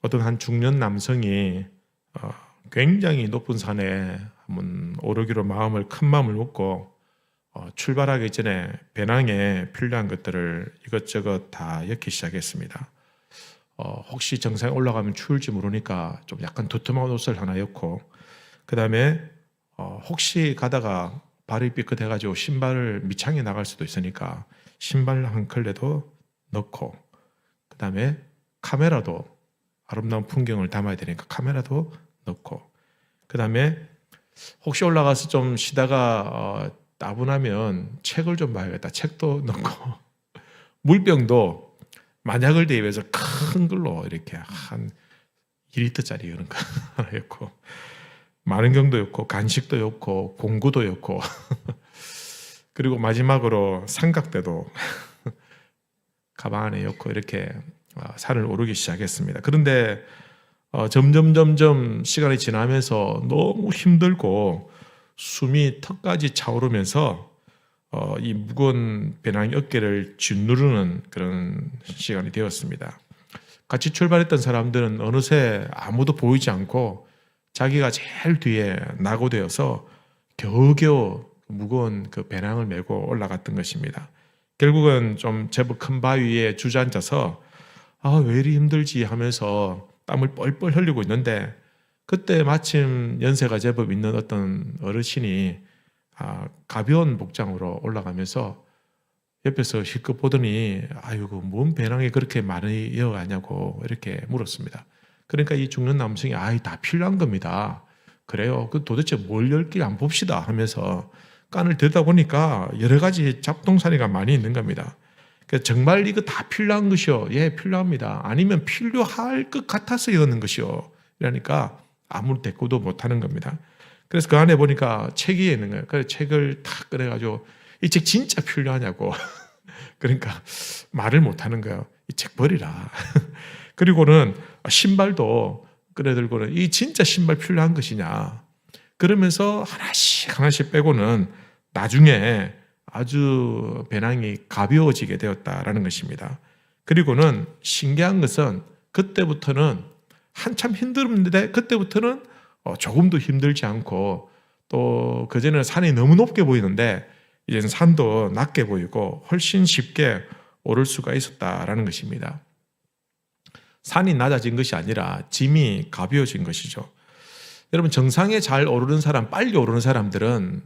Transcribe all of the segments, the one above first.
어떤 한 중년 남성이 굉장히 높은 산에 한번 오르기로 큰 마음을 먹고 출발하기 전에 배낭에 필요한 것들을 이것저것 다 엮기 시작했습니다. 혹시 정상에 올라가면 추울지 모르니까 좀 약간 두툼한 옷을 하나 엮고, 그 다음에 혹시 가다가 발이 삐끗해가지고 신발을 밑창에 나갈 수도 있으니까 신발 한 켤레도 넣고, 그 다음에 카메라도, 아름다운 풍경을 담아야 되니까 카메라도 넣고, 그 다음에 혹시 올라가서 좀 쉬다가 따분하면 책을 좀 봐야겠다, 책도 넣고, 물병도 만약을 대비해서 큰 걸로 이렇게 한 2리터짜리 이런 거 하나 였고, 만원경도 였고, 간식도 였고, 공구도 였고 그리고 마지막으로 삼각대도 가방 안에 였고, 이렇게 산을 오르기 시작했습니다. 그런데 점점 시간이 지나면서 너무 힘들고 숨이 턱까지 차오르면서 이 무거운 배낭 어깨를 짓누르는 그런 시간이 되었습니다. 같이 출발했던 사람들은 어느새 아무도 보이지 않고 자기가 제일 뒤에 낙오되어서 겨우겨우 무거운 그 배낭을 메고 올라갔던 것입니다. 결국은 좀 제법 큰 바위에 주저앉아서 왜 이리 힘들지 하면서 땀을 뻘뻘 흘리고 있는데, 그때 마침 연세가 제법 있는 어떤 어르신이 가벼운 복장으로 올라가면서 옆에서 실컷 보더니 아이고 뭔 배낭이 그렇게 많이 이어가냐고 이렇게 물었습니다. 그러니까 이 중년 남성이 다 필요한 겁니다. 그래요? 그 도대체 뭘 열길 안 봅시다 하면서 깐을 들다 보니까 여러 가지 잡동사니가 많이 있는 겁니다. 정말 이거 다 필요한 것이요? 예, 필요합니다. 아니면 필요할 것 같아서 이러는 것이요? 이러니까 아무 대꾸도 못하는 겁니다. 그래서 그 안에 보니까 책이 있는 거예요. 그래서 책을 탁 꺼내가지고 이 책 진짜 필요하냐고 그러니까 말을 못하는 거예요. 이 책 버리라. 그리고는 신발도 꺼내들고는 이 진짜 신발 필요한 것이냐, 그러면서 하나씩 빼고는 나중에 아주 배낭이 가벼워지게 되었다라는 것입니다. 그리고는 신기한 것은 그때부터는 한참 힘들었는데 그때부터는 조금도 힘들지 않고, 또 그전에는 산이 너무 높게 보이는데 이제는 산도 낮게 보이고 훨씬 쉽게 오를 수가 있었다라는 것입니다. 산이 낮아진 것이 아니라 짐이 가벼워진 것이죠. 여러분, 정상에 잘 오르는 사람, 빨리 오르는 사람들은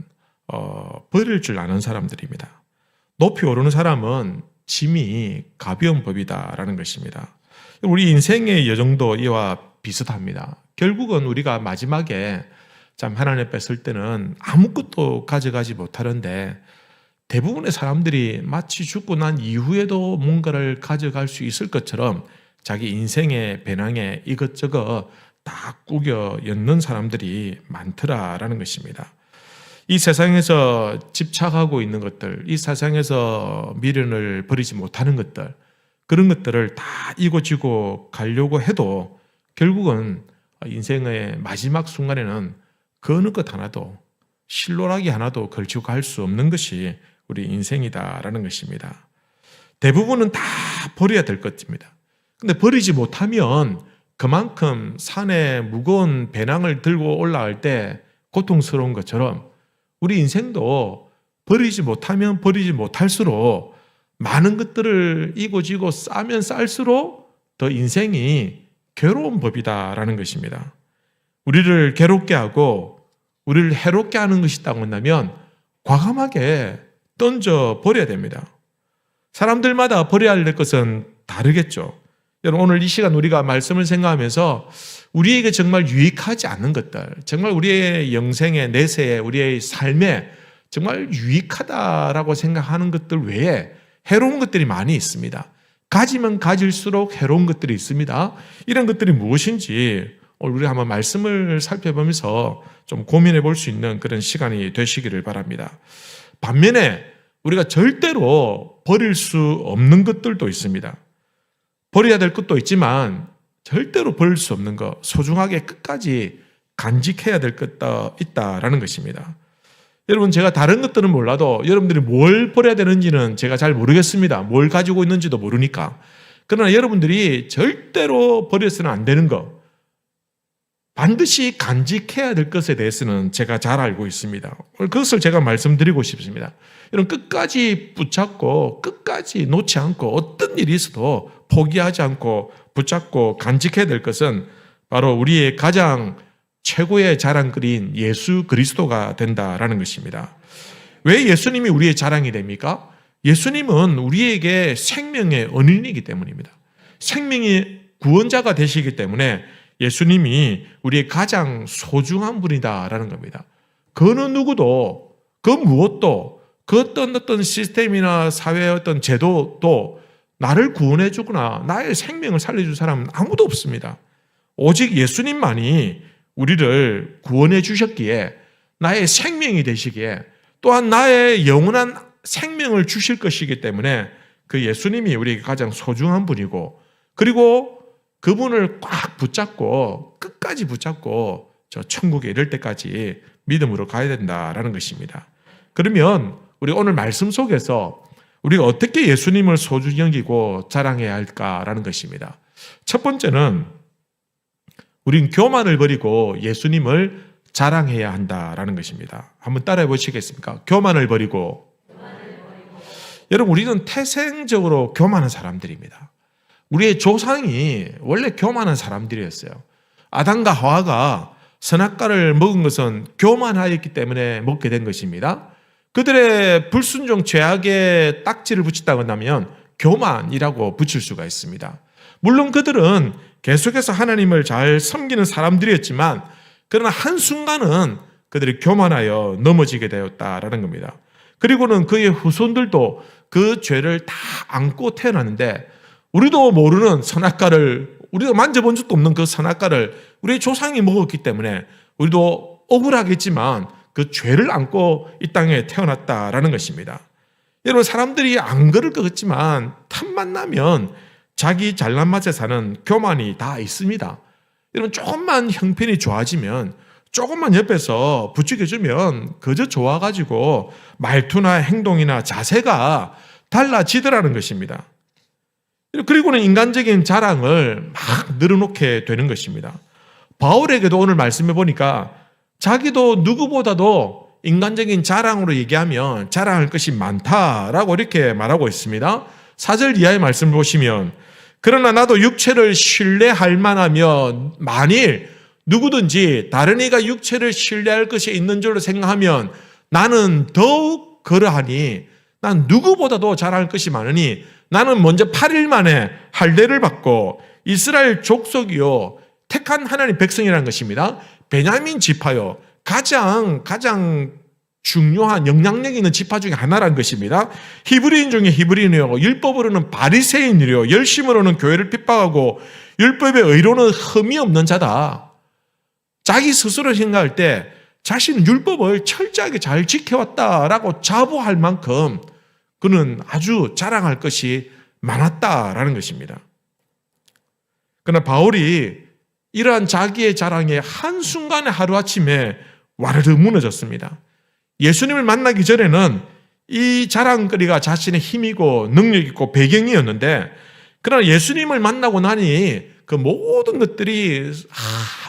버릴 줄 아는 사람들입니다. 높이 오르는 사람은 짐이 가벼운 법이다라는 것입니다. 우리 인생의 여정도 이와 비슷합니다. 결국은 우리가 마지막에 참 하나님 앞에 설 때는 아무것도 가져가지 못하는데, 대부분의 사람들이 마치 죽고 난 이후에도 뭔가를 가져갈 수 있을 것처럼 자기 인생의 배낭에 이것저것 다 꾸겨 엮는 사람들이 많더라라는 것입니다. 이 세상에서 집착하고 있는 것들, 이 세상에서 미련을 버리지 못하는 것들, 그런 것들을 다 이고지고 가려고 해도 결국은 인생의 마지막 순간에는 그 어느 것 하나도, 실로라기 하나도 걸치고 갈 수 없는 것이 우리 인생이다라는 것입니다. 대부분은 다 버려야 될 것입니다. 근데 버리지 못하면 그만큼 산에 무거운 배낭을 들고 올라갈 때 고통스러운 것처럼 우리 인생도 버리지 못하면 버리지 못할수록 많은 것들을 이고지고 싸면 쌀수록 더 인생이 괴로운 법이다라는 것입니다. 우리를 괴롭게 하고 우리를 해롭게 하는 것이 있다고 한다면 과감하게 던져 버려야 됩니다. 사람들마다 버려야 할 것은 다르겠죠. 여러분, 오늘 이 시간 우리가 말씀을 생각하면서 우리에게 정말 유익하지 않는 것들, 정말 우리의 영생에, 내세에, 우리의 삶에 정말 유익하다라고 생각하는 것들 외에 해로운 것들이 많이 있습니다. 가지면 가질수록 해로운 것들이 있습니다. 이런 것들이 무엇인지 오늘 우리 한번 말씀을 살펴보면서 좀 고민해 볼 수 있는 그런 시간이 되시기를 바랍니다. 반면에 우리가 절대로 버릴 수 없는 것들도 있습니다. 버려야 될 것도 있지만 절대로 버릴 수 없는 것, 소중하게 끝까지 간직해야 될 것도 있다라는 것입니다. 여러분, 제가 다른 것들은 몰라도 여러분들이 뭘 버려야 되는지는 제가 잘 모르겠습니다. 뭘 가지고 있는지도 모르니까. 그러나 여러분들이 절대로 버려서는 안 되는 것, 반드시 간직해야 될 것에 대해서는 제가 잘 알고 있습니다. 그것을 제가 말씀드리고 싶습니다. 여러분, 끝까지 붙잡고 끝까지 놓지 않고 어떤 일이 있어도 포기하지 않고 붙잡고 간직해야 될 것은 바로 우리의 가장 최고의 자랑거리인 예수 그리스도가 된다라는 것입니다. 왜 예수님이 우리의 자랑이 됩니까? 예수님은 우리에게 생명의 은인이기 때문입니다. 생명의 구원자가 되시기 때문에 예수님이 우리의 가장 소중한 분이다라는 겁니다. 그 어느 누구도, 그 무엇도, 그 어떤 시스템이나 사회의 어떤 제도도 나를 구원해 주거나 나의 생명을 살려줄 사람은 아무도 없습니다. 오직 예수님만이 우리를 구원해 주셨기에, 나의 생명이 되시기에, 또한 나의 영원한 생명을 주실 것이기 때문에 그 예수님이 우리에게 가장 소중한 분이고, 그리고 그분을 꽉 붙잡고 끝까지 붙잡고 저 천국에 이를 때까지 믿음으로 가야 된다라는 것입니다. 그러면 우리 오늘 말씀 속에서 우리가 어떻게 예수님을 소중히 여기고 자랑해야 할까라는 것입니다. 첫 번째는 우린 교만을 버리고 예수님을 자랑해야 한다라는 것입니다. 한번 따라해 보시겠습니까? 교만을 버리고. 여러분, 우리는 태생적으로 교만한 사람들입니다. 우리의 조상이 원래 교만한 사람들이었어요. 아담과 하와가 선악과를 먹은 것은 교만하였기 때문에 먹게 된 것입니다. 그들의 불순종 죄악에 딱지를 붙였다고 한다면 교만이라고 붙일 수가 있습니다. 물론 그들은 계속해서 하나님을 잘 섬기는 사람들이었지만, 그러나 한순간은 그들이 교만하여 넘어지게 되었다라는 겁니다. 그리고는 그의 후손들도 그 죄를 다 안고 태어났는데, 우리도 모르는 선악과를, 우리가 만져본 적도 없는 그 선악과를 우리 조상이 먹었기 때문에 우리도 억울하겠지만 그 죄를 안고 이 땅에 태어났다라는 것입니다. 여러분, 사람들이 안 그럴 것 같지만 틈만 나면 자기 잘난 맛에 사는 교만이 다 있습니다. 여러분, 조금만 형편이 좋아지면, 조금만 옆에서 부추겨주면 그저 좋아가지고 말투나 행동이나 자세가 달라지더라는 것입니다. 그리고는 인간적인 자랑을 막 늘어놓게 되는 것입니다. 바울에게도 오늘 말씀해 보니까 자기도 누구보다도 인간적인 자랑으로 얘기하면 자랑할 것이 많다라고 이렇게 말하고 있습니다. 4절 이하의 말씀을 보시면, 그러나 나도 육체를 신뢰할 만하면, 만일 누구든지 다른 이가 육체를 신뢰할 것이 있는 줄로 생각하면 나는 더욱 그러하니, 난 누구보다도 자랑할 것이 많으니 나는 먼저 8일 만에 할례를 받고 이스라엘 족속이요 택한 하나님 백성이라는 것입니다. 베냐민 지파요, 가장 중요한 영향력 있는 지파 중에 하나라는 것입니다. 히브리인 중에 히브리인이요, 율법으로는 바리새인이요, 열심으로는 교회를 핍박하고 율법의 의로는 흠이 없는 자다. 자기 스스로 생각할 때 자신은 율법을 철저하게 잘 지켜왔다라고 자부할 만큼 그는 아주 자랑할 것이 많았다라는 것입니다. 그러나 바울이 이러한 자기의 자랑에 한순간에 하루아침에 와르르 무너졌습니다. 예수님을 만나기 전에는 이 자랑거리가 자신의 힘이고 능력이고 배경이었는데, 그러나 예수님을 만나고 나니 그 모든 것들이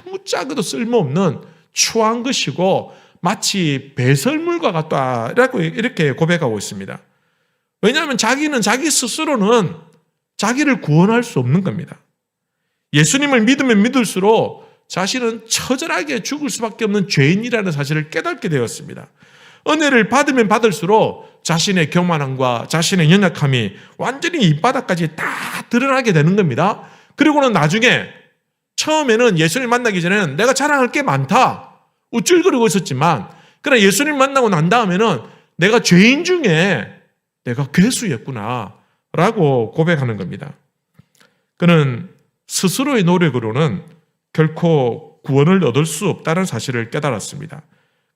아무짝에도 쓸모없는 추한 것이고 마치 배설물과 같다라고 이렇게 고백하고 있습니다. 왜냐하면 자기는 자기 스스로는 자기를 구원할 수 없는 겁니다. 예수님을 믿으면 믿을수록 자신은 처절하게 죽을 수밖에 없는 죄인이라는 사실을 깨닫게 되었습니다. 은혜를 받으면 받을수록 자신의 교만함과 자신의 연약함이 완전히 입바닥까지 다 드러나게 되는 겁니다. 그리고는 나중에, 처음에는 예수님 만나기 전에는 내가 자랑할 게 많다 우쭐거리고 있었지만, 그러나 예수님 만나고 난 다음에는 내가 죄인 중에 내가 괴수였구나 라고 고백하는 겁니다. 그는 스스로의 노력으로는 결코 구원을 얻을 수 없다는 사실을 깨달았습니다.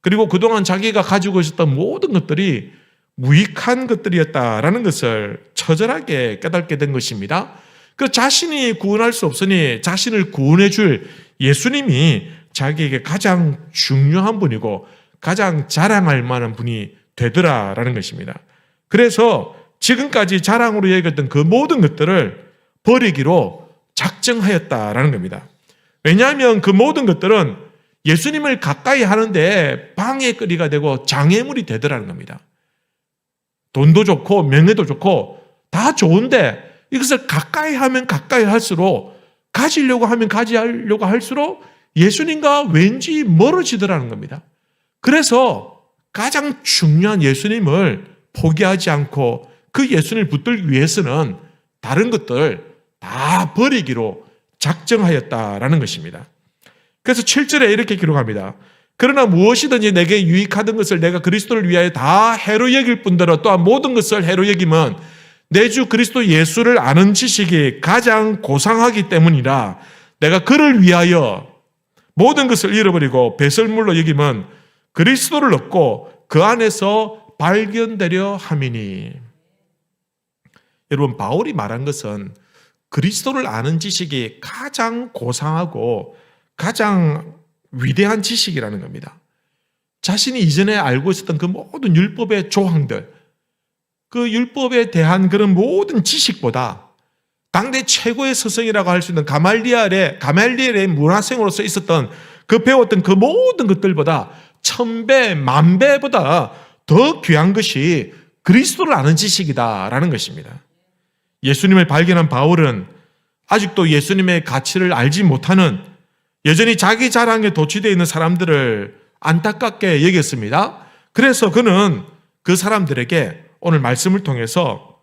그리고 그동안 자기가 가지고 있었던 모든 것들이 무익한 것들이었다라는 것을 처절하게 깨닫게 된 것입니다. 그 자신이 구원할 수 없으니 자신을 구원해 줄 예수님이 자기에게 가장 중요한 분이고 가장 자랑할 만한 분이 되더라라는 것입니다. 그래서 지금까지 자랑으로 여겼던 그 모든 것들을 버리기로 작정하였다라는 겁니다. 왜냐하면 그 모든 것들은 예수님을 가까이 하는데 방해거리가 되고 장애물이 되더라는 겁니다. 돈도 좋고 명예도 좋고 다 좋은데 이것을 가까이 하면 가까이 할수록, 가지려고 하면 가지려고 할수록 예수님과 왠지 멀어지더라는 겁니다. 그래서 가장 중요한 예수님을 포기하지 않고 그 예수님을 붙들기 위해서는 다른 것들 다 버리기로 작정하였다라는 것입니다. 그래서 7절에 이렇게 기록합니다. 그러나 무엇이든지 내게 유익하던 것을 내가 그리스도를 위하여 다 해로 여길 뿐더러 또한 모든 것을 해로 여김은 내 주 그리스도 예수를 아는 지식이 가장 고상하기 때문이라. 내가 그를 위하여 모든 것을 잃어버리고 배설물로 여김은 그리스도를 얻고 그 안에서 발견되려 함이니. 여러분, 바울이 말한 것은 그리스도를 아는 지식이 가장 고상하고 가장 위대한 지식이라는 겁니다. 자신이 이전에 알고 있었던 그 모든 율법의 조항들, 그 율법에 대한 그런 모든 지식보다 당대 최고의 스승이라고 할 수 있는 가말리엘의 문화생으로서 있었던 그 배웠던 그 모든 것들보다 1000배, 10,000배보다 더 귀한 것이 그리스도를 아는 지식이다라는 것입니다. 예수님을 발견한 바울은 아직도 예수님의 가치를 알지 못하는, 여전히 자기 자랑에 도취되어 있는 사람들을 안타깝게 여겼습니다. 그래서 그는 그 사람들에게 오늘 말씀을 통해서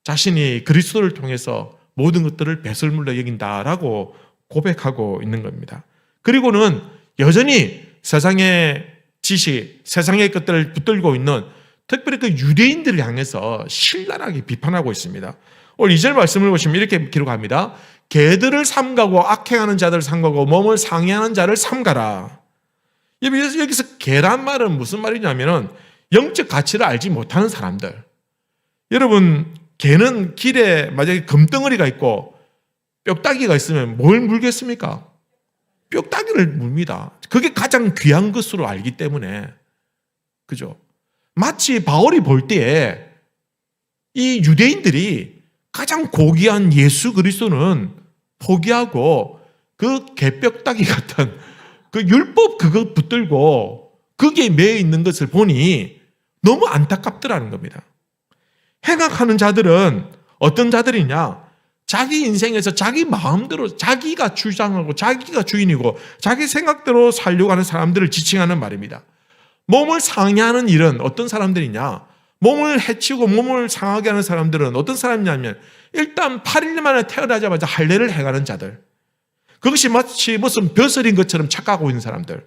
자신이 그리스도를 통해서 모든 것들을 배설물로 여긴다라고 고백하고 있는 겁니다. 그리고는 여전히 세상의 지식, 세상의 것들을 붙들고 있는 특별히 그 유대인들을 향해서 신랄하게 비판하고 있습니다. 오늘 2절 말씀을 보시면 이렇게 기록합니다. 개들을 삼가고 악행하는 자들을 삼가고 몸을 상해하는 자를 삼가라. 여기서 개란 말은 무슨 말이냐면은 영적 가치를 알지 못하는 사람들. 여러분, 개는 길에 만약에 금덩어리가 있고 뼈다귀가 있으면 뭘 물겠습니까? 뼈다귀를 뭅니다. 그게 가장 귀한 것으로 알기 때문에. 그죠? 마치 바울이 볼 때에 이 유대인들이 가장 고귀한 예수 그리스도는 포기하고 그 개뼈다귀 같은 그 율법 그거 붙들고 그게 매여 있는 것을 보니 너무 안타깝더라는 겁니다. 행악하는 자들은 어떤 자들이냐? 자기 인생에서 자기 마음대로 자기가 주장하고 자기가 주인이고 자기 생각대로 살려고 하는 사람들을 지칭하는 말입니다. 몸을 상해하는 일은 어떤 사람들이냐? 몸을 해치고 몸을 상하게 하는 사람들은 어떤 사람이냐면 일단 8일 만에 태어나자마자 할례를 행하는 자들. 그것이 마치 무슨 벼슬인 것처럼 착각하고 있는 사람들.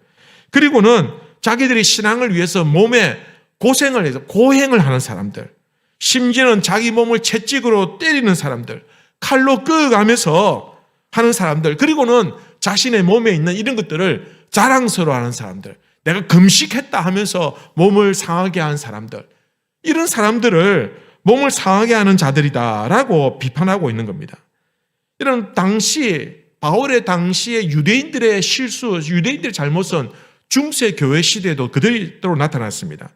그리고는 자기들이 신앙을 위해서 몸에 고생을 해서 고행을 하는 사람들. 심지어는 자기 몸을 채찍으로 때리는 사람들. 칼로 끄어가면서 하는 사람들. 그리고는 자신의 몸에 있는 이런 것들을 자랑스러워하는 사람들. 내가 금식했다 하면서 몸을 상하게 한 사람들. 이런 사람들을 몸을 상하게 하는 자들이다라고 비판하고 있는 겁니다. 이런 바울의 당시의 유대인들의 실수, 유대인들의 잘못은 중세 교회 시대에도 그대로 나타났습니다.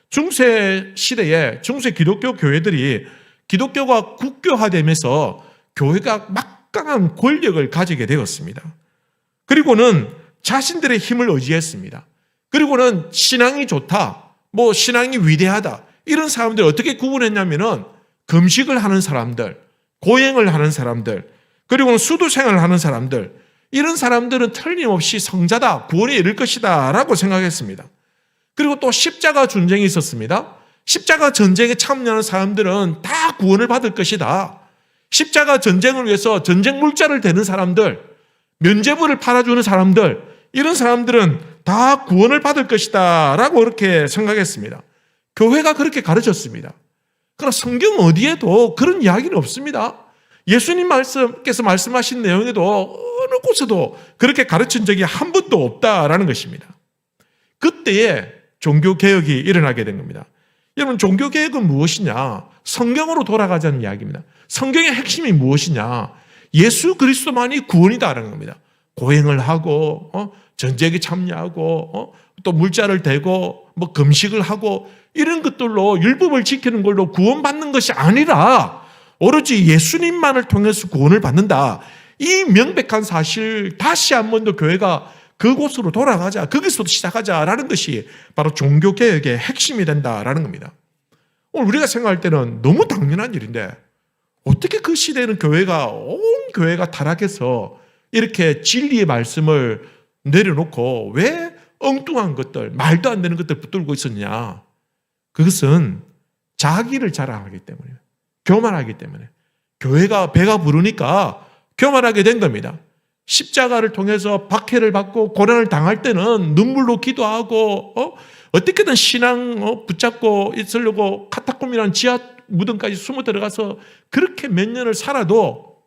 중세 시대에 중세 기독교 교회들이 기독교가 국교화되면서 교회가 막강한 권력을 가지게 되었습니다. 그리고는 자신들의 힘을 의지했습니다. 그리고는 신앙이 좋다, 신앙이 위대하다, 이런 사람들 어떻게 구분했냐면은 금식을 하는 사람들, 고행을 하는 사람들, 그리고는 수도생활을 하는 사람들, 이런 사람들은 틀림없이 성자다, 구원에 이를 것이다 라고 생각했습니다. 그리고 또 십자가 전쟁이 있었습니다. 십자가 전쟁에 참여하는 사람들은 다 구원을 받을 것이다. 십자가 전쟁을 위해서 전쟁 물자를 대는 사람들, 면죄부를 팔아주는 사람들, 이런 사람들은 다 구원을 받을 것이다 라고 그렇게 생각했습니다. 교회가 그렇게 가르쳤습니다. 그러나 성경 어디에도 그런 이야기는 없습니다. 예수님 께서 말씀하신 내용에도 어느 곳에도 그렇게 가르친 적이 한 번도 없다라는 것입니다. 그때에 종교개혁이 일어나게 된 겁니다. 여러분, 종교개혁은 무엇이냐? 성경으로 돌아가자는 이야기입니다. 성경의 핵심이 무엇이냐? 예수 그리스도만이 구원이다라는 겁니다. 고행을 하고 전쟁에 참여하고 또 물자를 대고 금식을 하고 이런 것들로 율법을 지키는 걸로 구원받는 것이 아니라 오로지 예수님만을 통해서 구원을 받는다. 이 명백한 사실 다시 한 번 더 교회가 그곳으로 돌아가자, 거기서부터 시작하자라는 것이 바로 종교개혁의 핵심이 된다라는 겁니다. 오늘 우리가 생각할 때는 너무 당연한 일인데 어떻게 그 시대에는 온 교회가 타락해서 이렇게 진리의 말씀을 내려놓고 왜 엉뚱한 것들, 말도 안 되는 것들 붙들고 있었냐. 그것은 자기를 자랑하기 때문에, 교만하기 때문에, 교회가 배가 부르니까 교만하게 된 겁니다. 십자가를 통해서 박해를 받고 고난을 당할 때는 눈물로 기도하고 어떻게든 신앙 붙잡고 있으려고 카타콤이라는 지하 무덤까지 숨어 들어가서 그렇게 몇 년을 살아도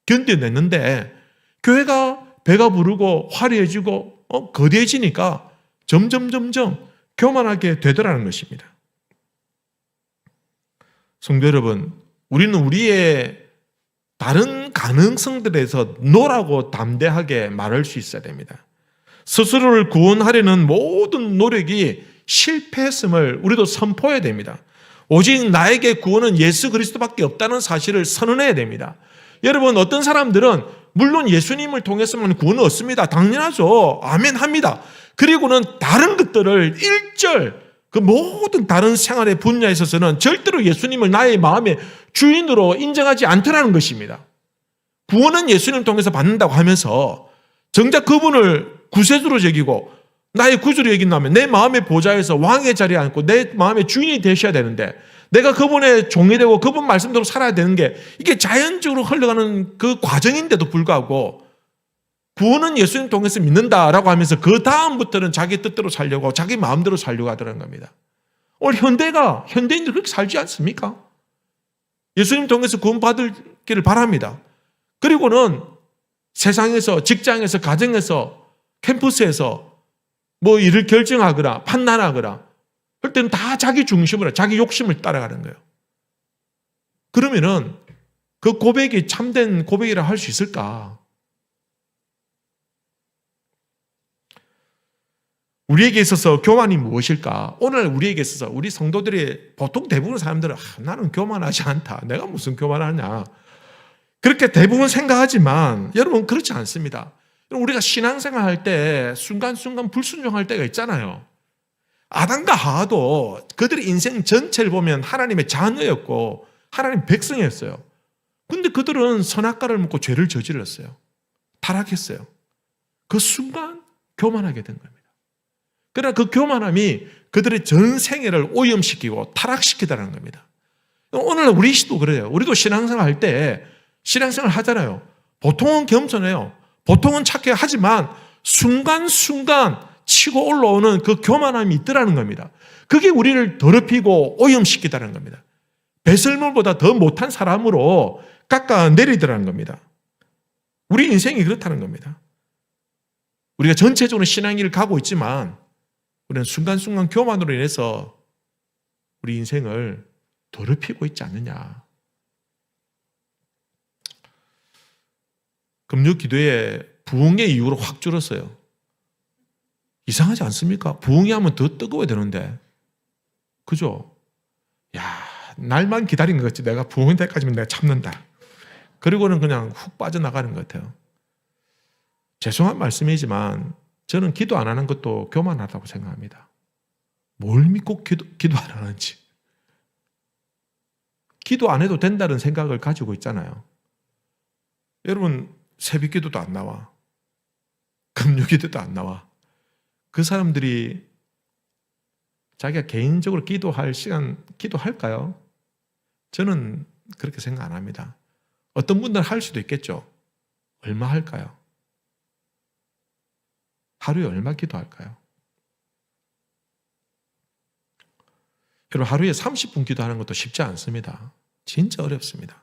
견뎌냈는데 교회가 배가 부르고 화려해지고 거대해지니까 점점 교만하게 되더라는 것입니다. 성도 여러분, 우리는 우리의 다른 가능성들에서 노라고 담대하게 말할 수 있어야 됩니다. 스스로를 구원하려는 모든 노력이 실패했음을 우리도 선포해야 됩니다. 오직 나에게 구원은 예수 그리스도밖에 없다는 사실을 선언해야 됩니다. 여러분, 어떤 사람들은 물론 예수님을 통해서만 구원은 얻습니다. 당연하죠. 아멘 합니다. 그리고는 다른 것들을 그 모든 다른 생활의 분야에 있어서는 절대로 예수님을 나의 마음의 주인으로 인정하지 않더라는 것입니다. 구원은 예수님 통해서 받는다고 하면서 정작 그분을 구세주로 여기고 나의 구주로 여긴다면 내 마음의 보좌에서 왕의 자리에 앉고 내 마음의 주인이 되셔야 되는데 내가 그분의 종이 되고 그분 말씀대로 살아야 되는 게 이게 자연적으로 흘러가는 그 과정인데도 불구하고 구원은 예수님 통해서 믿는다라고 하면서 그 다음부터는 자기 뜻대로 살려고 자기 마음대로 살려고 하더라는 겁니다. 오늘 현대인들이 그렇게 살지 않습니까? 예수님 통해서 구원받기를 바랍니다. 그리고는 세상에서, 직장에서, 가정에서, 캠퍼스에서 뭐 일을 결정하거나 판단하거나 그럴 때는 다 자기 중심으로 자기 욕심을 따라가는 거예요. 그러면은 그 고백이 참된 고백이라 할 수 있을까? 우리에게 있어서 교만이 무엇일까? 오늘 우리에게 있어서 우리 성도들이 보통 대부분 사람들은 나는 교만하지 않다. 내가 무슨 교만하냐. 그렇게 대부분 생각하지만 여러분 그렇지 않습니다. 우리가 신앙생활 할 때 순간순간 불순종할 때가 있잖아요. 아담과 하와도 그들의 인생 전체를 보면 하나님의 자녀였고 하나님 백성이었어요. 근데 그들은 선악과를 먹고 죄를 저질렀어요. 타락했어요. 그 순간 교만하게 된 겁니다. 그러나 그 교만함이 그들의 전 생애를 오염시키고 타락시키다는 겁니다. 오늘 우리도 그래요. 우리도 신앙생활 할 때 신앙생활 하잖아요. 보통은 겸손해요. 보통은 착해 하지만 순간순간 치고 올라오는 그 교만함이 있더라는 겁니다. 그게 우리를 더럽히고 오염시키다는 겁니다. 배설물보다 더 못한 사람으로 깎아내리더라는 겁니다. 우리 인생이 그렇다는 겁니다. 우리가 전체적으로 신앙길을 가고 있지만 우리는 순간순간 교만으로 인해서 우리 인생을 더럽히고 있지 않느냐. 금요 기도에 부흥의 이유로 확 줄었어요. 이상하지 않습니까? 부흥이 하면 더 뜨거워야 되는데. 그죠? 야, 날만 기다린 것 같지. 내가 부흥 때까지면 내가 참는다. 그리고는 그냥 훅 빠져나가는 것 같아요. 죄송한 말씀이지만 저는 기도 안 하는 것도 교만하다고 생각합니다. 뭘 믿고 기도 안 하는지. 기도 안 해도 된다는 생각을 가지고 있잖아요. 여러분 새벽 기도도 안 나와. 금요 기도도 안 나와. 그 사람들이 자기가 개인적으로 기도할 시간 기도할까요? 저는 그렇게 생각 안 합니다. 어떤 분들은 할 수도 있겠죠. 얼마 할까요? 하루에 얼마 기도할까요? 여러분 하루에 30분 기도하는 것도 쉽지 않습니다. 진짜 어렵습니다.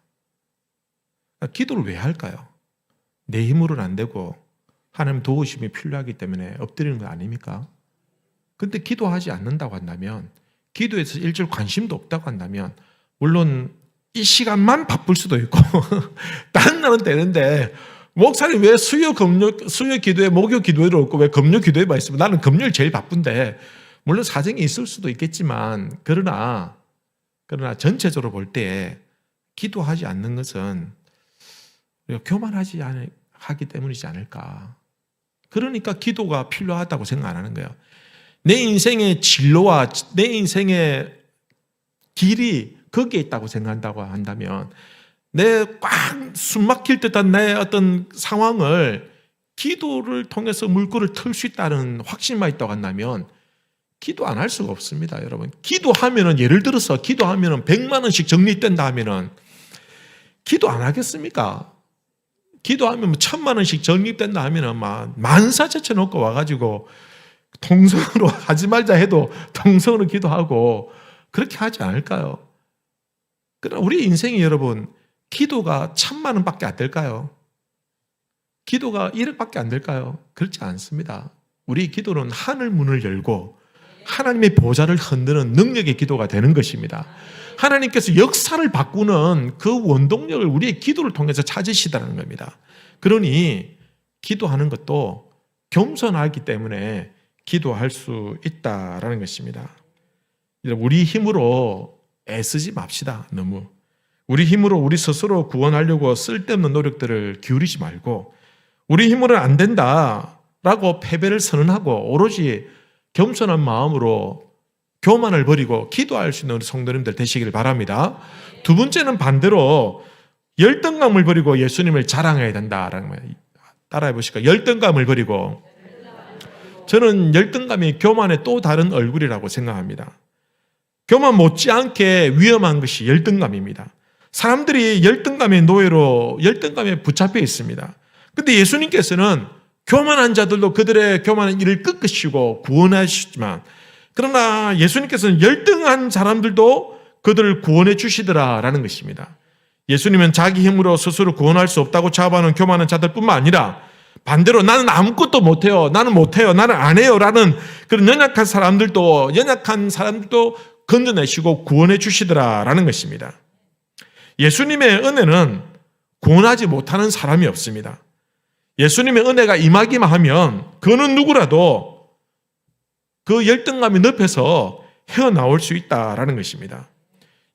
기도를 왜 할까요? 내 힘으로는 안 되고 하나님 도우심이 필요하기 때문에 엎드리는 거 아닙니까? 근데 기도하지 않는다고 한다면, 기도에서 일절 관심도 없다고 한다면, 물론 이 시간만 바쁠 수도 있고 다른 날은 되는데 목사님 왜 수요 기도에 목요 기도에도 없고 왜 금요 기도에만 있으면 나는 금요일 제일 바쁜데, 물론 사정이 있을 수도 있겠지만 그러나 전체적으로 볼 때 기도하지 않는 것은 우리가 교만하지 하기 때문이지 않을까. 그러니까 기도가 필요하다고 생각 안 하는 거예요. 내 인생의 진로와 내 인생의 길이 거기에 있다고 생각한다고 한다면, 내 꽉 숨막힐 듯한 내 어떤 상황을 기도를 통해서 물꼬를 틀 수 있다는 확신만 있다고 한다면 기도 안 할 수가 없습니다, 여러분. 기도하면은, 예를 들어서 기도하면은 100만 원씩 적립된다 하면은 기도 안 하겠습니까? 기도하면 1000만 원씩 적립된다 하면은 막 만사제쳐 놓고 와가지고 통성으로 하지 말자 해도 통성으로 기도하고 그렇게 하지 않을까요? 그러나 우리 인생이, 여러분, 기도가 1000만 원밖에 안 될까요? 기도가 1억밖에 안 될까요? 그렇지 않습니다. 우리 기도는 하늘 문을 열고 하나님의 보좌를 흔드는 능력의 기도가 되는 것입니다. 하나님께서 역사를 바꾸는 그 원동력을 우리의 기도를 통해서 찾으시다는 겁니다. 그러니 기도하는 것도 겸손하기 때문에 기도할 수 있다라는 것입니다. 우리 힘으로 애쓰지 맙시다. 너무 우리 힘으로 우리 스스로 구원하려고 쓸데없는 노력들을 기울이지 말고, 우리 힘으로는 안 된다라고 패배를 선언하고 오로지 겸손한 마음으로 교만을 버리고 기도할 수 있는 우리 성도님들 되시길 바랍니다. 두 번째는 반대로 열등감을 버리고 예수님을 자랑해야 된다라는 거예요. 따라해 보실까요? 열등감을 버리고. 저는 열등감이 교만의 또 다른 얼굴이라고 생각합니다. 교만 못지않게 위험한 것이 열등감입니다. 사람들이 열등감의 노예로 열등감에 붙잡혀 있습니다. 그런데 예수님께서는 교만한 자들도 그들의 교만한 일을 꺾으시고 구원하시지만, 그러나 예수님께서는 열등한 사람들도 그들을 구원해 주시더라라는 것입니다. 예수님은 자기 힘으로 스스로 구원할 수 없다고 자부하는 교만한 자들뿐만 아니라 반대로 나는 아무것도 못해요, 나는 못해요, 나는 안 해요 라는 그런 연약한 사람들도 건져내시고 구원해 주시더라라는 것입니다. 예수님의 은혜는 구원하지 못하는 사람이 없습니다. 예수님의 은혜가 임하기만 하면 그는 누구라도 그 열등감이 늪에서 헤어나올 수 있다라는 것입니다.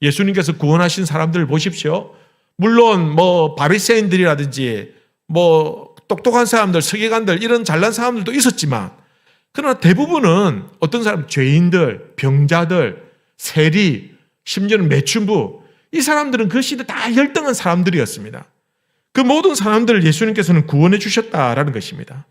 예수님께서 구원하신 사람들을 보십시오. 물론 바리새인들이라든지 똑똑한 사람들, 서기관들, 이런 잘난 사람들도 있었지만, 그러나 대부분은 어떤 사람, 죄인들, 병자들, 세리, 심지어는 매춘부, 이 사람들은 그 시대 다 열등한 사람들이었습니다. 그 모든 사람들을 예수님께서는 구원해 주셨다라는 것입니다.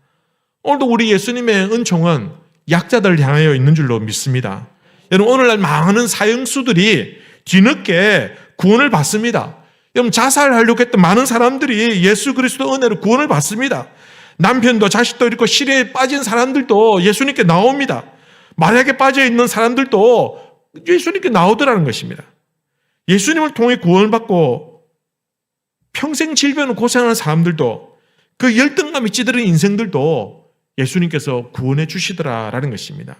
오늘도 우리 예수님의 은총은 약자들을 향하여 있는 줄로 믿습니다. 여러분, 오늘날 많은 사형수들이 뒤늦게 구원을 받습니다. 여러분, 자살하려고 했던 많은 사람들이 예수 그리스도 은혜로 구원을 받습니다. 남편도 자식도 잃고 시리에 빠진 사람들도 예수님께 나옵니다. 마약에 빠져 있는 사람들도 예수님께 나오더라는 것입니다. 예수님을 통해 구원을 받고 평생 질병으로 고생하는 사람들도, 그 열등감이 찌들은 인생들도 예수님께서 구원해 주시더라라는 것입니다.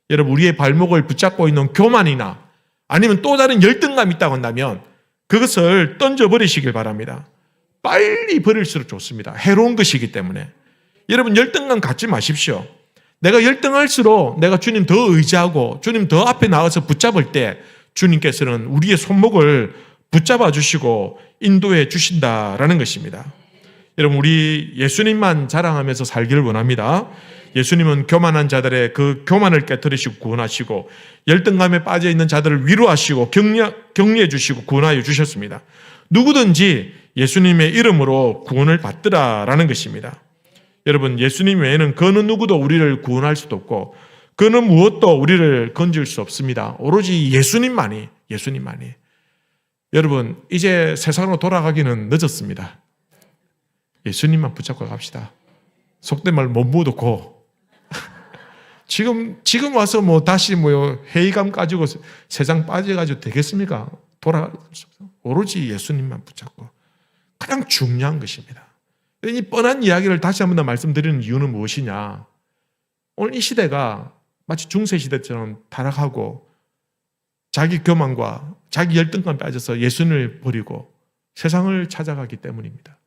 여러분, 우리의 발목을 붙잡고 있는 교만이나 아니면 또 다른 열등감이 있다고 한다면 그것을 던져버리시길 바랍니다. 빨리 버릴수록 좋습니다. 해로운 것이기 때문에. 여러분, 열등감 갖지 마십시오. 내가 열등할수록 내가 주님 더 의지하고 주님 더 앞에 나가서 붙잡을 때 주님께서는 우리의 손목을 붙잡아 주시고 인도해 주신다라는 것입니다. 여러분, 우리 예수님만 자랑하면서 살기를 원합니다. 예수님은 교만한 자들의 그 교만을 깨뜨리시고 구원하시고, 열등감에 빠져 있는 자들을 위로하시고 격려해 주시고 구원하여 주셨습니다. 누구든지 예수님의 이름으로 구원을 받더라라는 것입니다. 여러분, 예수님 외에는 그 어느 누구도 우리를 구원할 수도 없고 그 어느 무엇도 우리를 건질 수 없습니다. 오로지 예수님만이. 여러분, 이제 세상으로 돌아가기는 늦었습니다. 예수님만 붙잡고 갑시다. 속된 말 못 묻었고 지금 와서 다시 회의감 가지고 세상 빠져가지고 되겠습니까? 오로지 예수님만 붙잡고. 가장 중요한 것입니다. 이 뻔한 이야기를 다시 한번 더 말씀드리는 이유는 무엇이냐? 오늘 이 시대가 마치 중세시대처럼 타락하고 자기 교만과 자기 열등감에 빠져서 예수님을 버리고 세상을 찾아가기 때문입니다.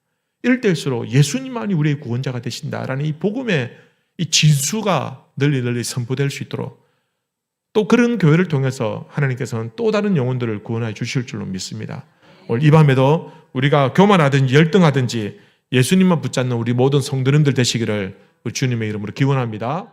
이럴 때일수록 예수님만이 우리의 구원자가 되신다라는 이 복음의 이 진수가 널리 선포될 수 있도록, 또 그런 교회를 통해서 하나님께서는 또 다른 영혼들을 구원하여 주실 줄로 믿습니다. 오늘 이 밤에도 우리가 교만하든지 열등하든지 예수님만 붙잡는 우리 모든 성도님들 되시기를 우리 주님의 이름으로 기원합니다.